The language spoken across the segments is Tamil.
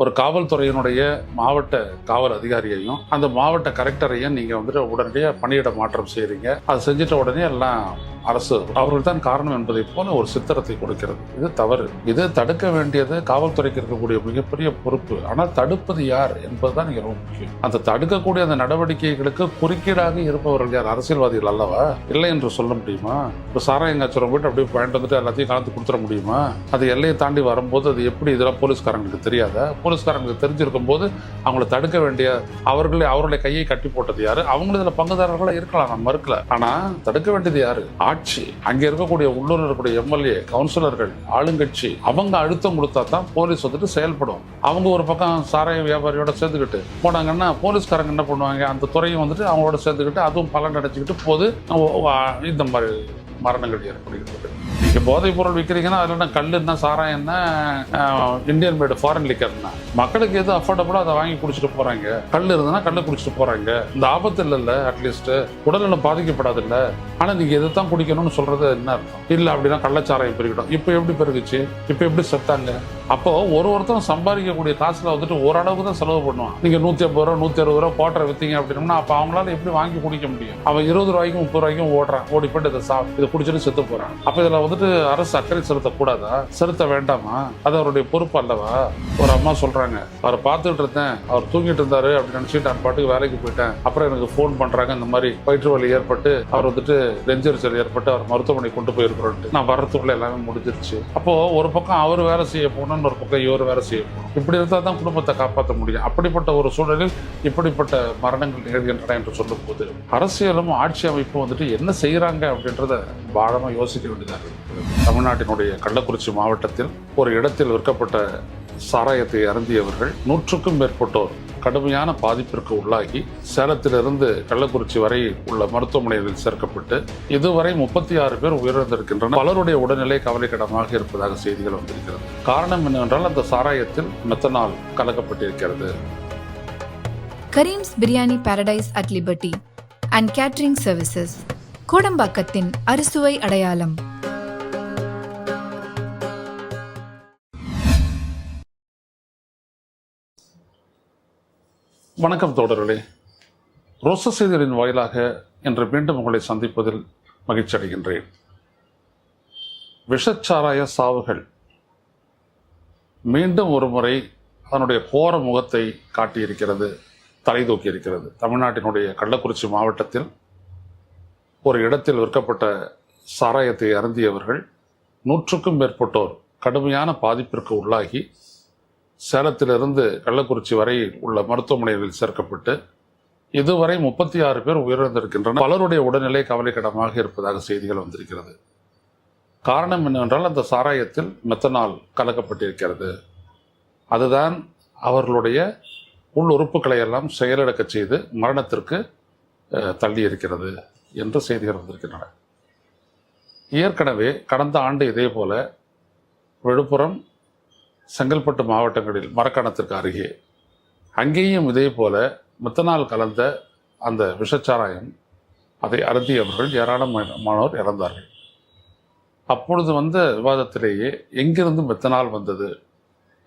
ஒரு காவல்துறையினுடைய மாவட்ட காவல் அதிகாரியையும் அந்த மாவட்ட கலெக்டரையும் நீங்க வந்துட்டு உடனடியாக பணியிட மாற்றம் செய்றீங்க. அது செஞ்சிட்ட உடனே எல்லாம் அரசு அவர்கள் தான் காரணம் என்பதை போல ஒரு சித்திரத்தை கொடுக்கிறது. இது தவறு. இது தடுக்க வேண்டியது காவல்துறைக்கு இருக்கக்கூடிய மிகப்பெரிய பொறுப்பு. ஆனால் தடுப்பது யார் என்பதுதான் இங்க ரொம்ப முக்கியம். அந்த தடுக்கக்கூடிய அந்த நடவடிக்கைகளுக்கு குறுக்கீடாக இருப்பவர்கள் யார்? அரசியல்வாதிகள் அல்லவா? இல்லை என்று சொல்ல முடியுமா? இப்போ சாராயங்காச்சுரம் போயிட்டு அப்படியே பாயிண்ட் வந்துட்டு எல்லாத்தையும் கலந்து கொடுத்துட முடியுமா? அது எல்லையை தாண்டி வரும்போது அது எப்படி இதெல்லாம் போலீஸ்காரங்களுக்கு தெரியாதா? போலீஸ்காரங்களுக்கு தெரிஞ்சிருக்கும் போது அவங்களை தடுக்க வேண்டிய அவர்களை கையை கட்டி போட்டது யாரு? அவங்க இதுல பங்குதாரர்களா இருக்கலாம், நான் மறுக்கல. ஆனா தடுக்க வேண்டியது யாரு? ஆட்சி. அங்க இருக்கக்கூடிய உள்ளூர் இருக்கக்கூடிய எம்எல்ஏ, கவுன்சிலர்கள், ஆளுங்கட்சி அவங்க அழுத்தம் கொடுத்தா தான் போலீஸ் வந்துட்டு செயல்படும். அவங்க ஒரு பக்கம் சாராய வியாபாரியோட சேர்ந்துக்கிட்டு போனாங்கன்னா போலீஸ்காரங்க என்ன பண்ணுவாங்க? அந்த துறையும் வந்துட்டு அவங்களோட சேர்ந்துக்கிட்டு அதுவும் பலன் அடைச்சிக்கிட்டு போது இந்த மாதிரி மரணங்கள் ஏற்படுகிறது. நீங்க போதைப் பொருள் விற்கிறீங்கன்னா அதுல கல்லுன்னா சாராயம்னா இந்தியன் மேடு ஃபாரின் லிக்கர்னா மக்களுக்கு எது அஃபோர்டபுளோ அதை வாங்கி குடிச்சிட்டு போறாங்க. கல் இருந்ததுன்னா கல்லை குடிச்சிட்டு போறாங்க. இந்த ஆபத்து இல்லைல்ல, அட்லீஸ்ட் உடல்நலம் பாதிக்கப்படாது இல்ல. ஆனா நீங்க எதைத்தான் குடிக்கணும்னு சொல்றது என்ன அர்த்தம்? இல்ல அப்படின்னா கள்ளச்சாராயம் பெருகிடும். இப்ப எப்படி பெருகுச்சு? இப்ப எப்படி செத்தாங்க? அப்போ ஒருத்தரும் சம்பாதிக்கக்கூடிய காசுல வந்துட்டு ஓரளவுக்கு தான் செலவு பண்ணுவான். நீங்க 150 ரூபா 160 ரூபா குவார்டர் வித்தீங்க அப்படின்னா அப்ப அவங்களால எப்படி வாங்கி குடிக்க முடியும்? அவன் 20 ரூபாய்க்கும் 30 ரூபாய்க்கும் ஓடுறான். ஓடி போயிட்டு இதை குடிச்சிட்டு செத்து போறான். அப்ப இதுல வந்துட்டு அரசு அக்கறை செலுத்தக்கூடாதா? செலுத்த வேண்டாமா? அது அவருடைய பொறுப்பு அல்லவா? ஒரு அம்மா சொல்றாங்க, அவரை பார்த்துட்டு இருந்தேன், அவர் தூங்கிட்டு இருந்தாரு அப்படின்னு நினைச்சிட்டு நான் பாட்டுக்கு வேலைக்கு போயிட்டேன். அப்புறம் எனக்கு போன் பண்றாங்க, இந்த மாதிரி வயிற்று வலி ஏற்பட்டு அவர் வந்துட்டு நெஞ்செரிச்சல் ஏற்பட்டு அவர் மருத்துவமனை கொண்டு போயிருக்கிறோம். நான் வர்றதுக்குள்ள எல்லாமே முடிஞ்சிருச்சு. அப்போ ஒரு பக்கம் அவர் வேலை செய்ய போகணும், ஒரு பக்கம் இவர் வேலை செய்ய போகணும். இப்படி இருந்தா தான் குடும்பத்தை காப்பாற்ற முடியும். அப்படிப்பட்ட ஒரு சூழலில் இப்படிப்பட்ட மரணங்கள் நிகழ்கின்றன என்று சொல்லும் போது அரசியலும் ஆட்சி அமைப்பும் வந்துட்டு என்ன செய்யறாங்க அப்படின்றத ஆழமா யோசிக்க வேண்டியதாக இருக்கிறது. தமிழ்நாட்டினுடைய கள்ளக்குறிச்சி மாவட்டத்தில் ஒரு இடத்தில் விற்கப்பட்ட சாராயத்தை அருந்தியவர்கள் 100க்கும் மேற்பட்டோர் கடுமையான பாதிப்பிற்கு உள்ளாகி சேலத்திலிருந்து கள்ளக்குறிச்சி வரை உள்ள மருத்துவமனைகளில் சேர்க்கப்பட்டு இதுவரை 36 பேர் உயிரிழந்திருக்கின்றனர். பலருடைய உடல்நிலை கவலைக்கிடமாக இருப்பதாக செய்திகள் வந்திருக்கிறது. காரணம் என்னவென்றால் அந்த சாராயத்தில் மெத்தனால் கலக்கப்பட்டிருக்கிறது. Karim's biryani paradise at liberty and catering services, கோடம்பாக்கத்தின் அறுசுவை அடையாளம். வணக்கம் தோழர்களே, ரோச செய்திகளின் வாயிலாக இன்று மீண்டும் உங்களை சந்திப்பதில் மகிழ்ச்சி அடைகின்றேன். விஷச்சாராய சாவுகள் மீண்டும் ஒரு முறை அதனுடைய கோர முகத்தை காட்டியிருக்கிறது, தலை தூக்கி இருக்கிறது. தமிழ்நாட்டினுடைய கள்ளக்குறிச்சி மாவட்டத்தில் ஒரு இடத்தில் விற்கப்பட்ட சாராயத்தை அருந்தியவர்கள் 100க்கும் மேற்பட்டோர் கடுமையான பாதிப்பிற்கு உள்ளாகி சேலத்திலிருந்து கள்ளக்குறிச்சி வரை உள்ள மருத்துவமனைகளில் சேர்க்கப்பட்டு இதுவரை 36 பேர் உயிரிழந்திருக்கின்றனர். பலருடைய உடல்நிலை கவலைக்கிடமாக இருப்பதாக செய்திகள் வந்திருக்கிறது. காரணம் என்னவென்றால் அந்த சாராயத்தில் மெத்தனால் கலக்கப்பட்டிருக்கிறது. அதுதான் அவர்களுடைய உள் உறுப்புகளை எல்லாம் செயலிழக்க செய்து மரணத்திற்கு தள்ளி இருக்கிறது என்று செய்திகள் வந்திருக்கின்றன. ஏற்கனவே கடந்த ஆண்டு இதே போல விழுப்புரம், செங்கல்பட்டு மாவட்டங்களில் மரக்காணத்திற்கு அருகே அங்கேயும் இதே போல மெத்தனால் கலந்த அந்த விஷச்சாராயம் அதை அருந்தியவர்கள் ஏராளமானோர் இறந்தார்கள். அப்பொழுது வந்த விவாதத்திலேயே எங்கிருந்து மெத்தனால் வந்தது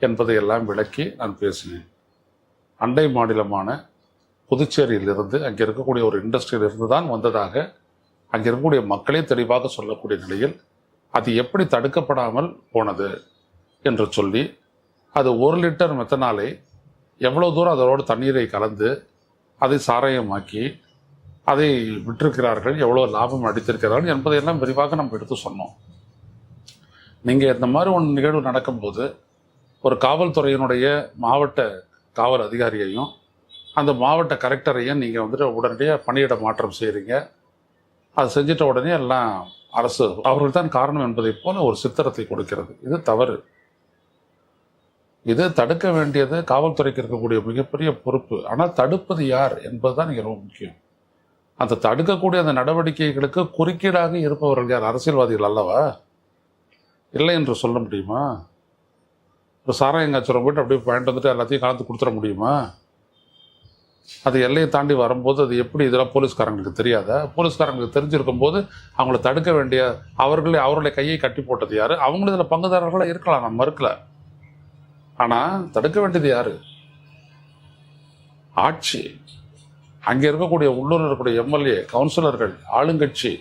என்பதையெல்லாம் விளக்கி நான் பேசினேன். அண்டை மாநிலமான புதுச்சேரியிலிருந்து அங்கே இருக்கக்கூடிய ஒரு இண்டஸ்ட்ரியிலிருந்து தான் வந்ததாக அங்கே இருக்கக்கூடிய மக்களே தெளிவாக சொல்லக்கூடிய நிலையில் அது எப்படி தடுக்கப்படாமல் போனது என்று சொல்லி அது 1 லிட்டர் மெத்தனாலை எவ்வளவு தூரம் அதோடு தண்ணீரை கலந்து அதை சாராயமாக்கி அதை விட்டிருக்கிறார்கள், எவ்வளவு லாபம் அடித்திருக்கிறார்கள் என்பதையெல்லாம் விரிவாக நம்ம எடுத்து சொன்னோம். நீங்க இந்த மாதிரி ஒரு நிகழ்வு நடக்கும்போது ஒரு காவல்துறையினுடைய மாவட்ட காவல் அதிகாரியையும் அந்த மாவட்ட கலெக்டரையும் நீங்க வந்துட்டு உடனடியாக பணியிட மாற்றம் செய்றீங்க. அது செஞ்சிட்ட உடனே எல்லாம் அரசு அவர்கள் தான் காரணம் என்பதை போல ஒரு சித்திரத்தை கொடுக்கிறது. இது தவறு. இது தடுக்க வேண்டியது காவல்துறைக்கு இருக்கக்கூடிய மிகப்பெரிய பொறுப்பு. ஆனால் தடுப்பது யார் என்பதுதான் இங்க ரொம்ப முக்கியம். அந்த தடுக்கக்கூடிய அந்த நடவடிக்கைகளுக்கு குறுக்கீடாக இருப்பவர்கள் யார்? அரசியல்வாதிகள் அல்லவா? இல்லை என்று சொல்ல முடியுமா? இப்போ சாராயங்காச்சுரம் போயிட்டு அப்படியே பாயிண்ட் வந்துட்டு எல்லாத்தையும் கலந்து கொடுத்துட முடியுமா? அது எல்லையை தாண்டி வரும்போது அது எப்படி இதெல்லாம் போலீஸ்காரங்களுக்கு தெரியாதா? போலீஸ்காரங்களுக்கு தெரிஞ்சிருக்கும் போது அவங்களை தடுக்க வேண்டிய அவர்களை கையை கட்டி போட்டது யாரு? அவங்க இதுல பங்குதாரர்களா இருக்கலாம், நான் மறுக்கல. ஆனால் தடுக்க வேண்டியது யாரு? ஆட்சி. அங்கே இருக்கக்கூடிய உள்ளூர் இருக்கக்கூடிய எம்எல்ஏ, கவுன்சிலர்கள், ஆளுங்கட்சி,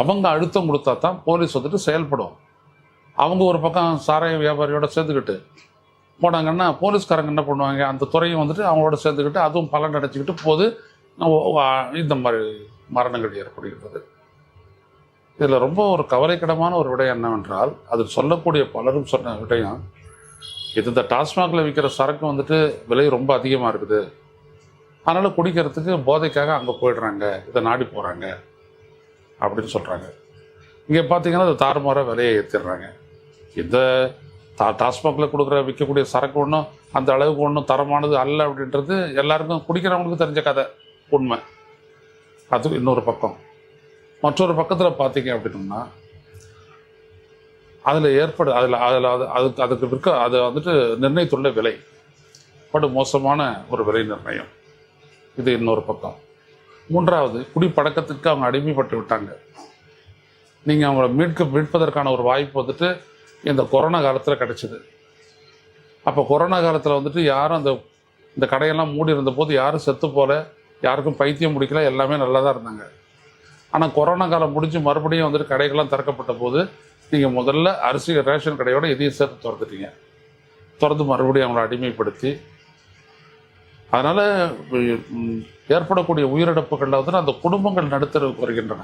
அவங்க அழுத்தம் கொடுத்தா தான் போலீஸ் வந்துட்டு செயல்படும். அவங்க ஒரு பக்கம் சாராய வியாபாரியோட சேர்ந்துக்கிட்டு போனாங்கன்னா போலீஸ்காரங்க என்ன பண்ணுவாங்க, அந்த துறையும் வந்துட்டு அவங்களோட சேர்ந்துக்கிட்டு அதுவும் பலன் அடைச்சிக்கிட்டு போது இந்த மாதிரி மரணங்கள் ஏற்படுகிறது. இதில் ரொம்ப ஒரு கவலைக்கிடமான ஒரு விடயம் என்னவென்றால், அது சொல்லக்கூடிய பலரும் சொன்ன விடயம், இது இந்த டாஸ்மாகில் விற்கிற சரக்கு வந்துட்டு விலை ரொம்ப அதிகமாக இருக்குது, அதனால் குடிக்கிறதுக்கு போதைக்காக அங்கே போயிடுறாங்க, இதை நாடி போகிறாங்க அப்படின்னு சொல்கிறாங்க. இங்கே பார்த்தீங்கன்னா அது தாறுமாறாக விலையை ஏற்றிடுறாங்க. இந்த டாஸ்மாகில் விற்கக்கூடிய சரக்கு ஒன்றும் அந்த அளவுக்கு ஒன்றும் தரமானது அல்ல அப்படின்றது எல்லாருக்கும் குடிக்கிறவங்களுக்கு தெரிஞ்ச கதை, உண்மை. அது இன்னொரு பக்கம். மற்றொரு பக்கத்தில் பார்த்தீங்க அப்படின்னா அதில் அதுக்கு விற்க அதை வந்துட்டு நிர்ணயித்துள்ள விலை படு மோசமான ஒரு விலை நிர்ணயம். இது இன்னொரு பக்கம். மூன்றாவது, குடிப்பழக்கத்துக்கு அவங்க அடிமைப்பட்டு விட்டாங்க. நீங்கள் அவங்கள மீட்பதற்கான ஒரு வாய்ப்பு வந்துட்டு இந்த கொரோனா காலத்தில் கிடைச்சிது. அப்போ கொரோனா காலத்தில் வந்துட்டு யாரும் இந்த கடையெல்லாம் மூடி இருந்த போது யாரும் செத்து போல, யாருக்கும் பைத்தியம் முடிக்கல, எல்லாமே நல்லா தான் இருந்தாங்க. ஆனால் கொரோனா காலம் முடிஞ்சு மறுபடியும் வந்துட்டு கடைகள்லாம் திறக்கப்பட்ட போது நீங்கள் முதல்ல அரிசி ரேஷன் கடையோட இதையும் சேர்த்து திறந்துட்டீங்க. திறந்து மறுபடியும் அவங்கள அடிமைப்படுத்தி அதனால் ஏற்படக்கூடிய உயிரிழப்புகளில் வந்துட்டு அந்த குடும்பங்கள் நடுத்தருக்கு வருகின்றன.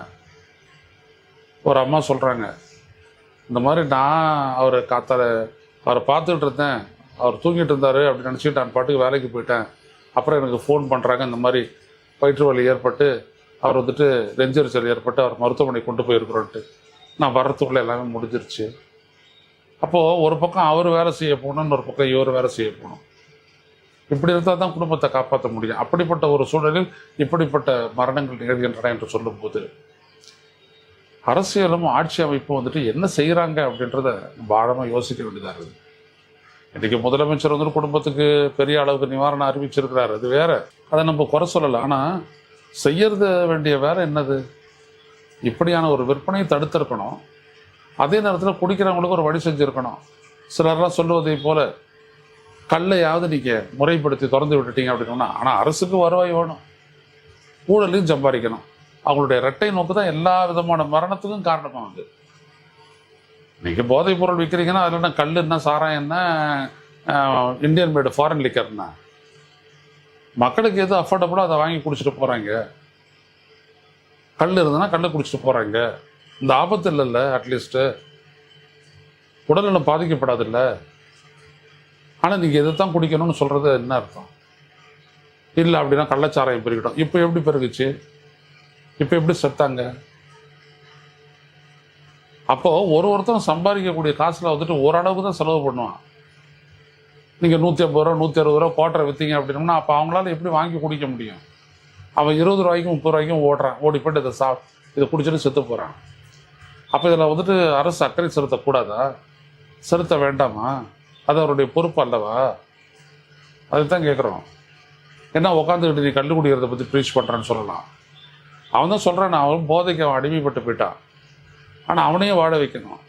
ஒரு அம்மா சொல்கிறாங்க, இந்த மாதிரி நான் அவரை பார்த்துக்கிட்டு இருந்தேன், அவர் தூங்கிட்டு இருந்தார் அப்படின்னு நினச்சிட்டு நான் பாட்டுக்கு வேலைக்கு போயிட்டேன். அப்புறம் எனக்கு ஃபோன் பண்ணுறாங்க, இந்த மாதிரி வயிற்று வலி ஏற்பட்டு அவர் வந்துட்டு நெஞ்செரிச்சல் ஏற்பட்டு அவர் மருத்துவமனை கொண்டு போயிருக்கிறோன்ட்டு. நான் வர்றதுக்குள்ளே எல்லாமே முடிஞ்சிருச்சு. அப்போது ஒரு பக்கம் அவர் வேலை செய்ய போகணும், ஒரு பக்கம் இவர் வேலை செய்ய போகணும். இப்படி இருந்தால் தான் குடும்பத்தை காப்பாற்ற முடியும். அப்படிப்பட்ட ஒரு சூழலில் இப்படிப்பட்ட மரணங்கள் நிகழ்கின்றன என்று சொல்லும்போது அரசியலும் ஆட்சி அமைப்பும் வந்துட்டு என்ன செய்கிறாங்க அப்படின்றத ஆழமாக யோசிக்க வேண்டியதாக இருக்குது. இன்றைக்கி முதலமைச்சர் வந்துட்டு குடும்பத்துக்கு பெரிய அளவுக்கு நிவாரணம் அறிவிச்சிருக்கிறார், அது வேற, அதை நம்ம குறை சொல்லலை. ஆனால் செய்யறது வேண்டிய வேலை என்னது? இப்படியான ஒரு விற்பனையை தடுத்திருக்கணும். அதே நேரத்தில் குடிக்கிறவங்களுக்கு ஒரு வழி செஞ்சுருக்கணும். சிலர்லாம் சொல்லுவதை போல கல்லையாவது நீங்கள் முறைப்படுத்தி திறந்து விட்டுட்டீங்க அப்படின்னா, ஆனால் அரசுக்கு வருவாய் வேணும், ஊழலையும் சம்பாதிக்கணும். அவங்களுடைய இரட்டை நோக்கு தான் எல்லா விதமான மரணத்துக்கும் காரணமாக வந்து. நீங்கள் போதைப் பொருள் விற்கிறீங்கன்னா அதில் என்ன கல் என்ன சாராயம் என்ன இந்தியன் மேடு ஃபாரின் லிக்கர்னா மக்களுக்கு எது அஃபோர்டபுளோ அதை வாங்கி குடிச்சிட்டு போகிறாங்க. கல் இருந்ததுன்னா கல்லை குடிச்சிட்டு போகிறாங்க. இந்த ஆபத்து இல்லைல்ல, அட்லீஸ்ட்டு உடல்நலம் பாதிக்கப்படாதில்ல. ஆனால் நீங்கள் எதை தான் குடிக்கணும்னு சொல்கிறது என்ன அர்த்தம்? இல்லை அப்படின்னா கள்ளச்சாராயம் பெருகிட்டோம். இப்போ எப்படி பெருகுச்சு? இப்போ எப்படி செத்தாங்க? அப்போது ஒருத்தரும் சம்பாதிக்கக்கூடிய காசில் வந்துட்டு ஓரளவுக்கு தான் செலவு பண்ணுவான். நீங்கள் 150 ரூபா 160 ரூபா குவார்ட்டரை விற்றீங்க அப்படின்னோம்னா அப்போ அவங்களால எப்படி வாங்கி குடிக்க முடியும்? அவன் 20 ரூபாய்க்கும் 30 ரூபாய்க்கும் ஓடி போய்ட்டு இதை குடிச்சிட்டு செத்து போகிறான். அப்போ இதில் வந்துட்டு அரசு அக்கறை செலுத்தக்கூடாதா? செலுத்த வேண்டாமா? அது அவருடைய பொறுப்பு அல்லவா? அதுதான் கேட்குறோம். என்ன உட்காந்துக்கிட்டு நீ கண்டு குடிக்கிறத பற்றி ப்ரீச் பண்ணுறான்னு சொல்லலாம். அவன் தான் சொல்கிறான், அவன் போதைக்கு அவன் அடிமைப்பட்டு போயிட்டான். ஆனால் அவனையும் வாழ வைக்கணும்.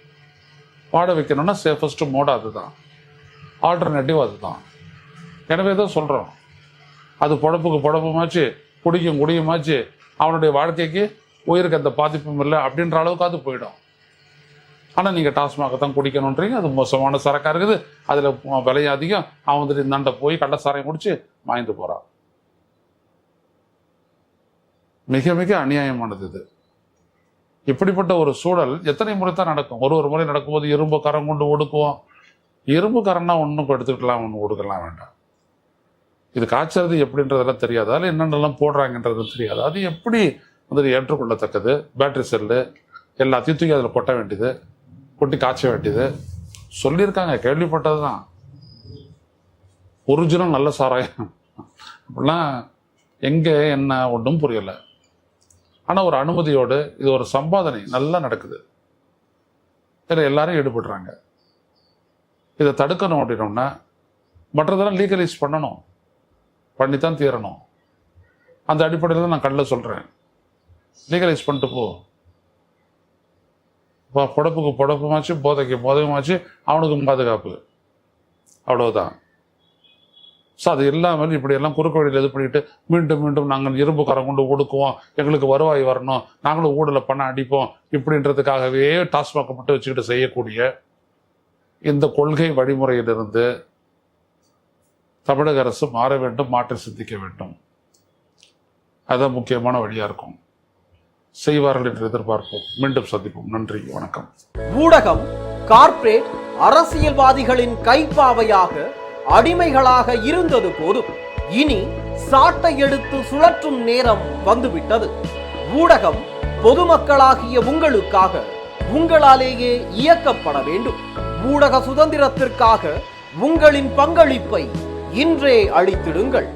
வாழ வைக்கணும்னா சேஃபஸ்ட்டு மோடு அதுதான், ஆல்டர்னேட்டிவ் அதுதான். எனவே தான் சொல்கிறோம், அது பொழப்புமாச்சு, குடியுமாச்சு, அவனுடைய வாழ்க்கைக்கு உயிருக்கு அந்த பாதிப்பும் இல்லை அப்படின்ற அளவுக்கு அது போயிடும். ஆனால் நீங்கள் டாஸ்மாக தான் குடிக்கணுன்றீங்க. அது மோசமான சரக்காக இருக்குது, அதில் விலை அதிகம். அவன் வந்துட்டு இந்தாண்ட போய் கள்ள சாராயம் குடிச்சு மாய்ந்து போகிறான். மிக மிக அநியாயமானது இது. இப்படிப்பட்ட ஒரு சூழல் எத்தனை முறை தான் நடக்கும்? ஒரு முறை நடக்கும்போது இரும்பு கரம் கொண்டு ஒடுக்குவோம். இரும்பு கரம்னா ஒன்றும் எடுத்துக்கலாம், ஒன்று ஒடுக்கலாம் வேண்டாம். இது காய்ச்சறது எப்படின்றதெல்லாம் தெரியாது, அதில் என்னென்னலாம் போடுறாங்கன்றது தெரியாது. அது எப்படி வந்துட்டு ஏற்றுக்கொள்ளத்தக்கது? பேட்டரி செல்லு எல்லாத்தையும் தூக்கி அதில் கொட்ட வேண்டியது, கொட்டி காய்ச்ச வேண்டியது. சொல்லியிருக்காங்க, கேள்விப்பட்டது தான். ஒரிஜினல் நல்ல சாராயம் அப்படிலாம் எங்கே என்ன ஒன்றும் புரியலை. ஆனால் ஒரு அனுமதியோடு இது ஒரு சம்பாதனை நல்லா நடக்குது. இதில் எல்லாரும் ஈடுபடுறாங்க. இதை தடுக்கணும் அப்படின்னோம்னா மற்றதெல்லாம் லீகலைஸ் பண்ணித்தான் தீரணும். அந்த அடிப்படையில் தான் நான் கல்ல சொல்கிறேன், லீகலைஸ் பண்ணிட்டு போ. பொழப்புக்கு பொழப்புமாச்சு, போதைக்கு போதையுமாச்சு, அவனுக்கும் பாதுகாப்பு. அவ்வளவுதான். ஸோ அது இல்லாமல் இப்படியெல்லாம் குறுக்கு வழியில் இது பண்ணிட்டு மீண்டும் மீண்டும் நாங்கள் இரும்பு கரம் கொண்டு ஒடுக்குவோம், எங்களுக்கு வருவாய் வரணும், நாங்களும் ஊழலை பண்ண அடிப்போம் இப்படின்றதுக்காகவே டாஸ்மாக் மட்டும் வச்சுக்கிட்டு செய்யக்கூடிய இந்த கொள்கை வழிமுறையிலிருந்து தமிழக அரசு மாற வேண்டும், மாற்றி சிந்திக்க வேண்டும். அதுதான் முக்கியமான வழியா இருக்கும். செய்வார்கள் என்று எதிர்பார்ப்போம். மீண்டும் சந்திப்போம். நன்றி, வணக்கம். ஊடகம் கார்ப்பரேட் அரசியல்வாதிகளின் கைப்பாவையாக அடிமைகளாக இருந்தது போதும். இனி சாட்டை எடுத்து சுழற்றும் நேரம் வந்துவிட்டது. ஊடகம் பொதுமக்களாகிய உங்களுக்காக, உங்களாலேயே இயக்கப்பட வேண்டும். ஊடக சுதந்திரத்திற்காக உங்களின் பங்களிப்பை இன்றே அளித்திடுங்கள்.